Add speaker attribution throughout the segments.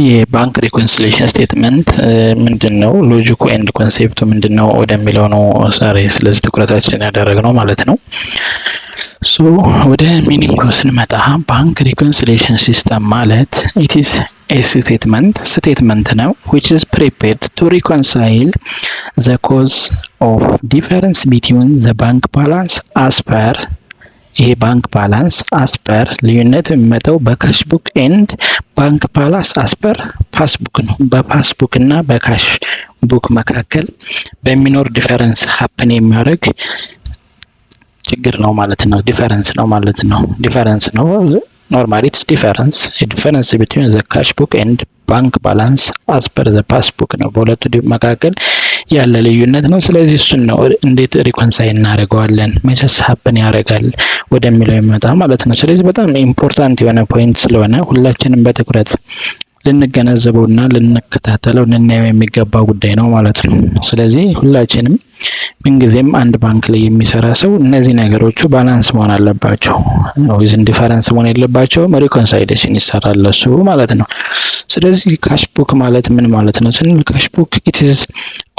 Speaker 1: የባንክ ሪኮንሲሊዬሽን ስቴትመንት ምንድነው? ሎጂኩ ኤንድ ኮንሴፕቱ ምንድነው ወደሚለው ነው ዛሬ ስለዚህ ትኩረታችን ያደረግነው ማለት ነው። ሶ ወደ ሚኒንጉ ስንመጣ ባንክ ሪኮንሲሊዬሽን ሲስተም ማለት ኢት ኢዝ ኤ ስቴትመንት ነው which is prepared to reconcile the cause of difference between the bank balance as per ይሄ ባንክ ባላንስ አስፐር ልዩነት የሚመጣው በካሽ ቡክ ኤንድ ባንክ ባላንስ አስፐር ፓስቡክ ነው። በፓስቡክ እና በካሽ ቡክ መካከል በሚኖር ዲፈረንስ ሀፕን የሚያደርግ ችግር ነው ማለት ነው። ዲፈረንስ ነው ኖርማሊ ኢትስ ዲፈረንስ ቢትዊን ዘ ካሽ ቡክ ኤንድ ባንክ ባላንስ አስ ፐር ዘ ፓስቡክ ነው። በሁለቱ መካከል ያለ ልዩነት ነው። ስለዚህ እሱን ነው እንዴት ሪኮንሳይል እናደርገዋለን፣ መቼስ ሀፕን ያደርጋል ወደሚለው ይመጣ ማለት ነው። ስለዚህ በጣም ኢምፖርታንት የሆነ ፖይንት ስለሆነ ሁላችንም በትኩረት ልንገነዘበውና ልንከታተለው ልናየው የሚገባ ጉዳይ ነው ማለት ነው። ስለዚህ ሁላችንም ምንጊዜም አንድ ባንክ ላይ የሚሰራ ሰው እነዚህ ነገሮቹ ባላንስ መሆን አለባቸው። ዊዝን ዲፈረንስ መሆን የለባቸውም። ሪኮንሳይሌሽን ይሰራል እሱ ማለት ነው። ስለዚህ ካሽ ቡክ ማለት ምን ማለት ነው ስንል ካሽ ቡክ ኢት ኢዝ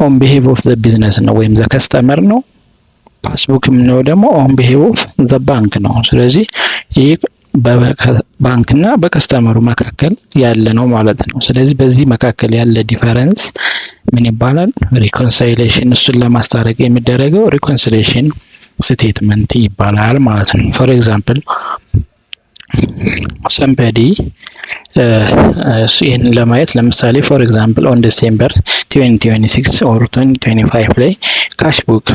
Speaker 1: ኦን ቢሄቭ ኦፍ ዘ ቢዝነስ ነው ወይም ዘ ከስተመር ነው። ፓስቡክ የምንለው ደግሞ ኦን ቢሄቭ ኦፍ ዘ ባንክ ነው። ስለዚህ ይህ በባንክ እና በከስተመሩ መካከል ያለ ነው ማለት ነው። ስለዚህ በዚህ መካከል ያለ ዲፈረንስ ምን ይባላል? ሪኮንሳይሌሽን። እሱን ለማስታረቅ የሚደረገው ሪኮንሲሊዬሽን ስቴትመንት ይባላል ማለት ነው። ፎር ኤግዛምፕል ሰምበዲ ይህን ለማየት ለምሳሌ ፎር ኤግዛምፕል ኦን ዲሴምበር 2026 ኦር 2025 ላይ ካሽ ቡክ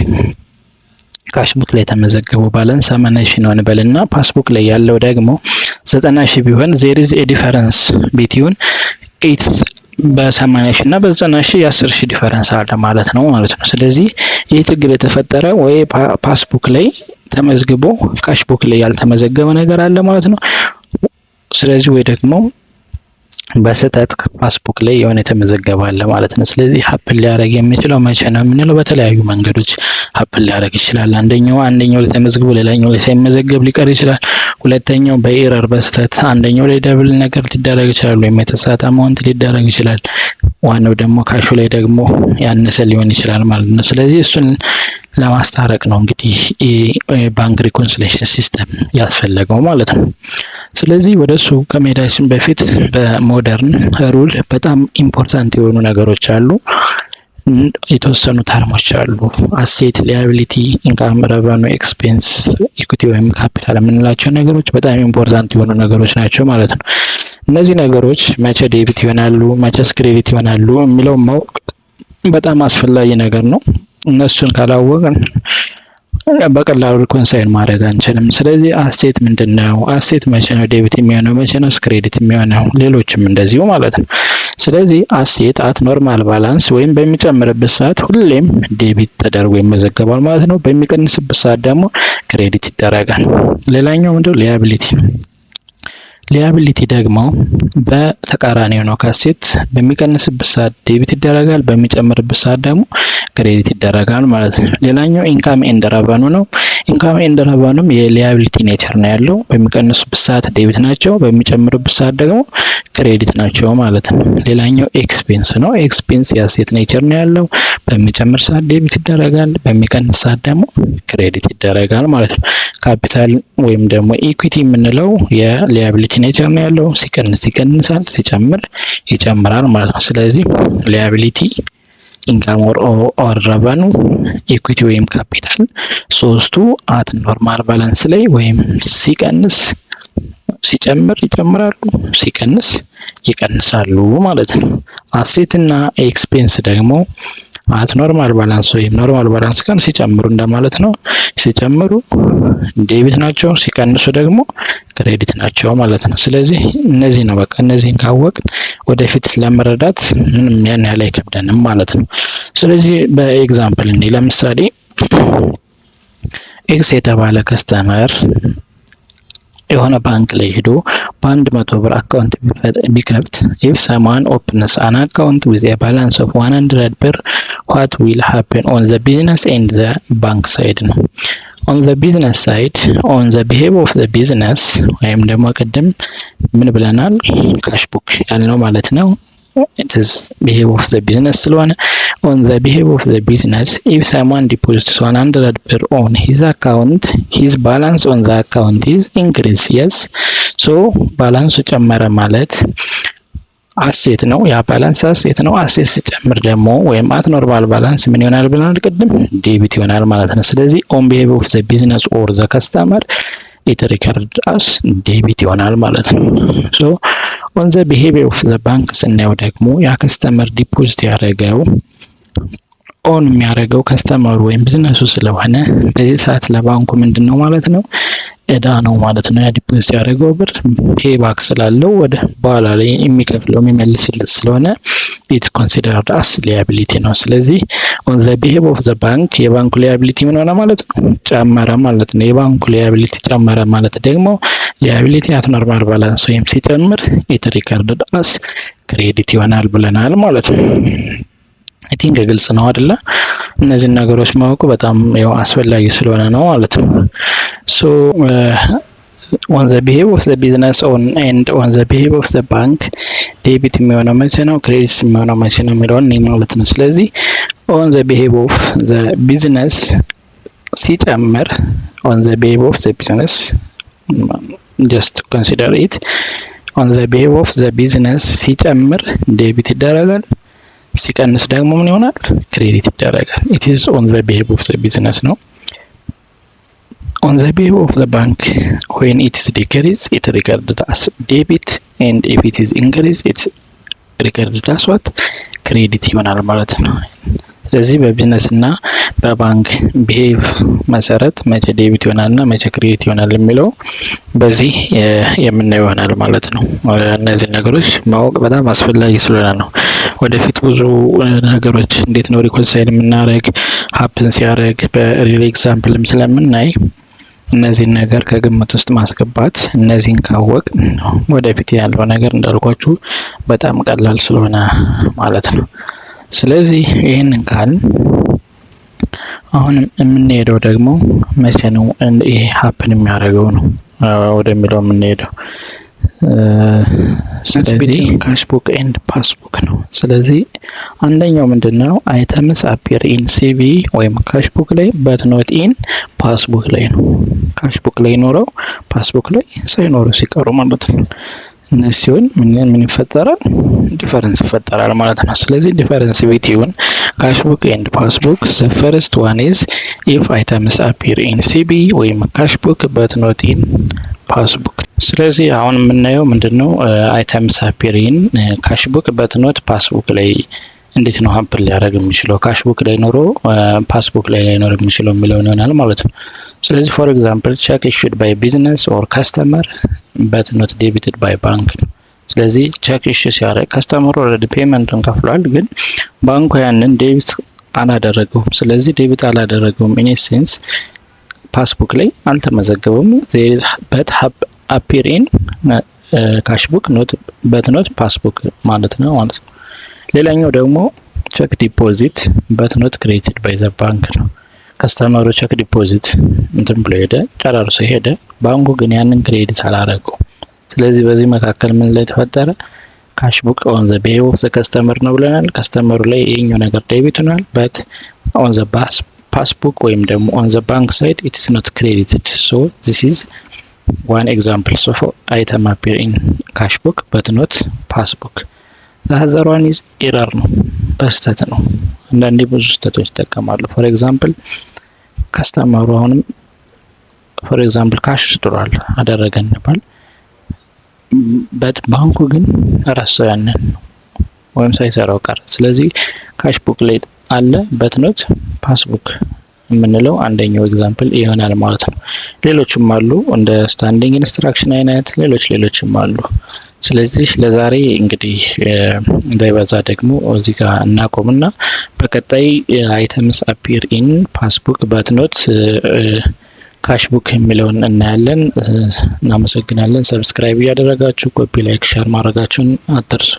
Speaker 1: ላይ የተመዘገበው ባላንስ 80 ሺህ ነው እንበልና ፓስቡክ ላይ ያለው ደግሞ 90 ሺህ ቢሆን there is a difference between በ80 ሺህ እና በ90 ሺህ የ10 ሺህ ዲፈረንስ አለ ማለት ነው። ስለዚህ ይህ ችግር የተፈጠረ ወይ ፓስቡክ ላይ ተመዝግቦ ካሽ ቡክ ላይ ያልተመዘገበ ነገር አለ ማለት ነው። ስለዚህ ወይ ደግሞ በስህተት ፓስቡክ ላይ የሆነ የተመዘገበ አለ ማለት ነው። ስለዚህ ሀፕን ሊያደርግ የሚችለው መቼ ነው የምንለው በተለያዩ መንገዶች ሀፕን ሊያደርግ ይችላል። አንደኛው ላይ ተመዝግቦ ሌላኛው ላይ ሳይመዘገብ ሊቀር ይችላል። ሁለተኛው በኤረር በስህተት አንደኛው ላይ ደብል ነገር ሊደረግ ይችላል ወይም የተሳሳተ አማውንት ሊደረግ ይችላል። ዋናው ደግሞ ካሹ ላይ ደግሞ ያነሰ ሊሆን ይችላል ማለት ነው። ስለዚህ እሱን ለማስታረቅ ነው እንግዲህ ባንክ ሪኮንሲሊዬሽን ሲስተም ያስፈለገው ማለት ነው። ስለዚህ ወደሱ ከመሄዳችን በፊት በሞደርን ሩል በጣም ኢምፖርታንት የሆኑ ነገሮች አሉ። የተወሰኑ ተርሞች አሉ። አሴት፣ ሊያቢሊቲ፣ ኢንካም፣ ረቨኑ፣ ኤክስፔንስ፣ ኢኩቲ ወይም ካፒታል የምንላቸው ነገሮች በጣም ኢምፖርታንት የሆኑ ነገሮች ናቸው ማለት ነው። እነዚህ ነገሮች መቼ ዴቢት ይሆናሉ፣ መቼስ ክሬዲት ይሆናሉ የሚለው ማወቅ በጣም አስፈላጊ ነገር ነው። እነሱን ካላወቅን በቀላሉ ሪኮንሳይል ማድረግ አንችልም። ስለዚህ አሴት ምንድነው? አሴት መቼ ነው ዴቢት የሚሆነው? መቼ ነው ክሬዲት የሚሆነው? ሌሎችም እንደዚሁ ማለት ነው። ስለዚህ አሴት አት ኖርማል ባላንስ ወይም በሚጨምርበት ሰዓት ሁሌም ዴቢት ተደርጎ ይመዘገባል ማለት ነው። በሚቀንስበት ሰዓት ደግሞ ክሬዲት ይደረጋል። ሌላኛው ምንድነው? ሊያቢሊቲ ነው። ሊያቢሊቲ ደግሞ በተቃራኒው ነው። ካሴት በሚቀንስበት ሰዓት ዴቢት ይደረጋል፣ በሚጨምርበት ሰዓት ደግሞ ክሬዲት ይደረጋል ማለት ነው። ሌላኛው ኢንካም ኤንድ ረቨኑ ነው። ኢንካም ኤንድ ረቨኑም የሊያቢሊቲ ኔቸር ነው ያለው። በሚቀንሱበት ሰዓት ዴቢት ናቸው፣ በሚጨምሩበት ሰዓት ደግሞ ክሬዲት ናቸው ማለት ነው። ሌላኛው ኤክስፔንስ ነው። ኤክስፔንስ የአሴት ኔቸር ነው ያለው። በሚጨምር ሰዓት ዴቢት ይደረጋል፣ በሚቀንስ ሰዓት ደግሞ ክሬዲት ይደረጋል ማለት ነው። ካፒታል ወይም ደግሞ ኢኩዊቲ የምንለው የሊያቢሊቲ ኔቸር ነው ያለው። ሲቀንስ ይቀንሳል፣ ሲጨምር ይጨምራል ማለት ነው። ስለዚህ ሊያቢሊቲ፣ ኢንካም ኦር ረቨኑ፣ ኢኩዊቲ ወይም ካፒታል ሶስቱ አት ኖርማል ባላንስ ላይ ወይም ሲቀንስ ሲጨምር ይጨምራሉ፣ ሲቀንስ ይቀንሳሉ ማለት ነው። አሴት እና ኤክስፔንስ ደግሞ አት ኖርማል ባላንስ ወይም ኖርማል ባላንስ ጋር ሲጨምሩ እንደማለት ነው። ሲጨምሩ ዴቢት ናቸው፣ ሲቀንሱ ደግሞ ክሬዲት ናቸው ማለት ነው። ስለዚህ እነዚህ ነው በቃ እነዚህን ካወቅን ወደፊት ለመረዳት ምንም ያን ያህል አይከብደንም ማለት ነው። ስለዚህ በኤግዛምፕል እንዲህ ለምሳሌ ኤክስ የተባለ ከስተመር የሆነ ባንክ ላይ ሄዶ በ100 ብር አካውንት ቢከፍት if someone opens an account with a balance of 100 ብር what will happen on the business and the bank side ነው። ኦን ዘ ቢዝነስ ሳይድ ኦን ዘ ቢሄቪየር ኦፍ ዘ ቢዝነስ ወይም ደግሞ ቅድም ምን ብለናል ካሽ ቡክ ያልነው ማለት ነው። it is behavior of the business ስለሆነ on the behavior of the business if someone deposits 100 per on his account his balance on the account is increase yes so balance ጨመረ ማለት አሴት ነው። ያ ባላንስ አሴት ነው። አሴት ሲጨምር ደግሞ ወይም አት ኖርማል ባላንስ ምን ይሆናል ብለናል ቅድም ዴቢት ይሆናል ማለት ነው። ስለዚህ ኦን ቢሄቪየር ኦፍ ዘ ቢዝነስ ኦር ዘ ከስተመር ኢት ሪከርድ አስ ዴቢት ይሆናል ማለት ነው። ሶ ኦን ዘ ቢሄቪየር ኦፍ ዘ ባንክ ስናየው ደግሞ ያ ከስተመር ዲፖዚት ያደረገው ኦን የሚያደርገው ከስተመሩ ወይም ቢዝነሱ ስለሆነ በዚህ ሰዓት ለባንኩ ምንድነው ማለት ነው እዳ ነው ማለት ነው። ያ ዲፖዚት ያደረገው ብር ፔባክ ስላለው ወደ በኋላ ላይ የሚከፍለው የሚመልስለት ስለሆነ ኢት ኮንሲደርድ አስ ሊያቢሊቲ ነው። ስለዚህ ኦን ዘ ቢሄቪየር ኦፍ ዘ ባንክ የባንኩ ሊያቢሊቲ ምን ሆነ ማለት ነው ጨመረ ማለት ነው። የባንኩ ሊያቢሊቲ ጨመረ ማለት ደግሞ ሊያቢሊቲ አት ኖርማል ባላንስ ወይም ሲጨምር ኢት ሪከርድድ አስ ክሬዲት ይሆናል ብለናል ማለት ነው። አይ ቲንክ ግልጽ ነው አይደለ? እነዚህ ነገሮች ማወቁ በጣም ያው አስፈላጊ ስለሆነ ነው ማለት ነው። ሶ ኦን ዘ ቢሄቪየር ኦፍ ዘ ቢዝነስ ኦን ኤንድ ኦን ዘ ቢሄቪየር ኦፍ ዘ ባንክ ዴቢት የሚሆነው መቼ ነው ክሬዲት የሚሆነው መቼ ነው የሚለውን ማለት ነው። ስለዚህ ኦን ዘ ቢሄቪየር ኦፍ ዘ ቢዝነስ ሲጨምር ኦን ዘ ቢሄቪየር ኦፍ ዘ ቢዝነስ ጀስት ኮንሲደር ኢት ኦን ዘ ቢሄቪየር ኦፍ ዘ ቢዝነስ ሲጨምር ዴቢት ይደረጋል። ሲቀንስ ደግሞ ምን ይሆናል ክሬዲት ይደረጋል። it is on the behavior of the business ነው። on the behavior of the bank when it is decrease it recorded as debit and if it is increase it's recorded as what ክሬዲት ይሆናል ማለት ነው። ስለዚህ በቢዝነስ እና በባንክ ቢሄቭ መሰረት መቼ ዴቢት ይሆናል እና መቼ ክሬዲት ይሆናል የሚለው በዚህ የምናየው ይሆናል ማለት ነው። እነዚህ ነገሮች ማወቅ በጣም አስፈላጊ ስለሆነ ነው። ወደፊት ብዙ ነገሮች እንዴት ነው ሪኮንሳይል የምናደርግ ሀፕን ሲያደርግ በሪል ኤግዛምፕልም ስለምናይ እነዚህን ነገር ከግምት ውስጥ ማስገባት እነዚህን ካወቅ ወደፊት ያለው ነገር እንዳልኳችሁ በጣም ቀላል ስለሆነ ማለት ነው። ስለዚህ ይሄንን ካል አሁን የምንሄደው ደግሞ መቼ ነው ይሄ ሀፕን የሚያደርገው ነው ወደሚለው የምንሄደው። ስለዚህ ካሽ ቡክ ኤንድ ፓስ ቡክ ነው። ስለዚህ አንደኛው ምንድነው አይተምስ አፒር ኢን ሲቪ ወይም ካሽ ቡክ ላይ በት ኖት ኢን ፓስ ቡክ ላይ ነው። ካሽ ቡክ ላይ ኖረው ፓስ ቡክ ላይ ሳይኖሩ ሲቀሩ ማለት ነው። እነዚህ ሲሆን ምን ይፈጠራል ዲፈረንስ ይፈጠራል ማለት ነው። ስለዚህ ዲፈረንስ ቢትዊን ካሽ ቡክ ኤንድ ፓስ ቡክ ዘ ፈርስት ዋን ኢዝ ኢፍ አይተምስ አፒር ኢን ሲቢ ወይም ካሽ ቡክ በት ኖት ኢን ፓስ ቡክ። ስለዚህ አሁን የምናየው ምንድነው አይተምስ አፒር ኢን ካሽ ቡክ በት ኖት ፓስ ቡክ ላይ እንዴት ነው ሀፕን ሊያደርግ የሚችለው ካሽ ቡክ ላይ ኖሮ ፓስ ቡክ ላይ ላይኖር የሚችለው የሚለው ይሆናል ማለት ነው። ስለዚህ ፎር ኤግዛምፕል ቼክ ኢሹድ ባይ ቢዝነስ ኦር ከስተመር በት ኖት ዴቢትድ ባይ ባንክ ነው። ስለዚህ ቼክ ኢሹ ሲያደርግ ከስተመሩ ኦልሬዲ ፔመንቱን ከፍሏል፣ ግን ባንኩ ያንን ዴቢት አላደረገውም። ስለዚህ ዴቢት አላደረገውም ኢን ሴንስ ፓስ ቡክ ላይ አልተመዘገበም። በት አፒር ኢን ካሽ ቡክ ኖት በት ኖት ፓስ ቡክ ማለት ነው። ሌላኛው ደግሞ ቼክ ዲፖዚት በት ኖት ክሬዲትድ ባይ ዘ ባንክ ነው። ከስተመሩ ቼክ ዲፖዚት እንትን ብሎ ሄደ ጨራርሶ ሄደ፣ ባንኩ ግን ያንን ክሬዲት አላረገው። ስለዚህ በዚህ መካከል ምን ላይ ተፈጠረ ካሽ ቡክ ኦን ዘ ቢሄቪየር ኦፍ ዘ ከስተመር ነው ብለናል። ከስተመሩ ላይ ይሄኛው ነገር ዴቢት ሆኗል፣ በት ኦን ዘ ፓስ ቡክ ወይም ደግሞ ኦን ዘ ባንክ ሳይድ ኢት ኢዝ ኖት ክሬዲትድ። ሶ ዚስ ኢዝ ዋን ኤግዛምፕል ኦፍ አይተም አፒር ኢን ካሽ ቡክ በት ኖት ፓስ ቡክ። ዘ ዋን ኢዝ ኤረር ነው በስተት ነው። አንዳንዴ ብዙ ስህተቶች ይጠቀማሉ። ፎር ኤግዛምፕል ከስተመሩ አሁንም ፎር ኤግዛምፕል ካሽ ስጥሯል አደረገ እንባል፣ በት ባንኩ ግን ረሳው ያንን ወይም ሳይሰራው ቀረ። ስለዚህ ካሽ ቡክ ላይ አለ በት ኖት ፓስ ቡክ የምንለው አንደኛው ኤግዛምፕል ይሆናል ማለት ነው። ሌሎችም አሉ እንደ ስታንዲንግ ኢንስትራክሽን አይነት ሌሎችም አሉ። ስለዚህ ለዛሬ እንግዲህ እንዳይበዛ ደግሞ እዚህ ጋር እናቆምና በቀጣይ አይተምስ አፒር ኢን ፓስ ቡክ በት ኖት ካሽ ቡክ የሚለውን እናያለን። እናመሰግናለን። ሰብስክራይብ እያደረጋችሁ ኮፒ ላይክ ሼር ማድረጋችሁን አትርሱ።